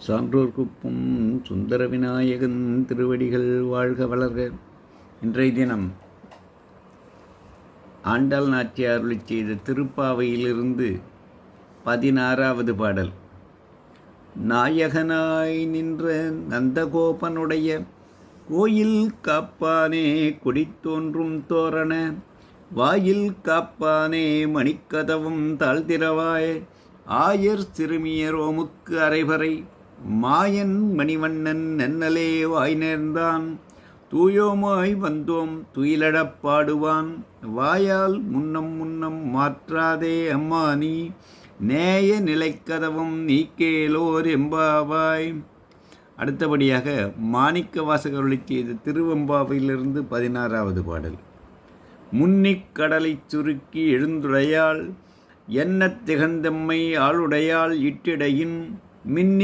சான்றோர் குப்பம் சுந்தர விநாயகன் திருவடிகள் வாழ்க வளர்க. இன்றைய தினம் ஆண்டாள் நாச்சியார் அருளிச் செய்த திருப்பாவையிலிருந்து 16வது பாடல். நாயகனாய் நின்ற நந்தகோபனுடைய கோயில் காப்பானே கொடித்தோன்றும் தோரண வாயில் காப்பானே மணிக்கதவும் தாழ்த்திரவாய் ஆயர் சிறுமியர் ஓமுக்கு அரைபறை மாயன் மணிவண்ணன் நன்னலே வாய் நேர்ந்தான் தூயோமாய் வந்தோம் துயிலடப் பாடுவான் வாயால் முன்னம் முன்னம் மாற்றாதே அம்மா நீ நேய நிலைக்கதவும் நீக்கேலோர் எம்பாவாய். அடுத்தபடியாக மாணிக்க வாசகர் அருளிச் செய்த திருவெம்பாவையிலிருந்து 16வது பாடல். முன்னிக் கடலைச் சுருக்கி எழுந்துடையாள் என்ன திகழ்ந்தெம்மை ஆளுடையாள் இட்டிடையின் மின்னி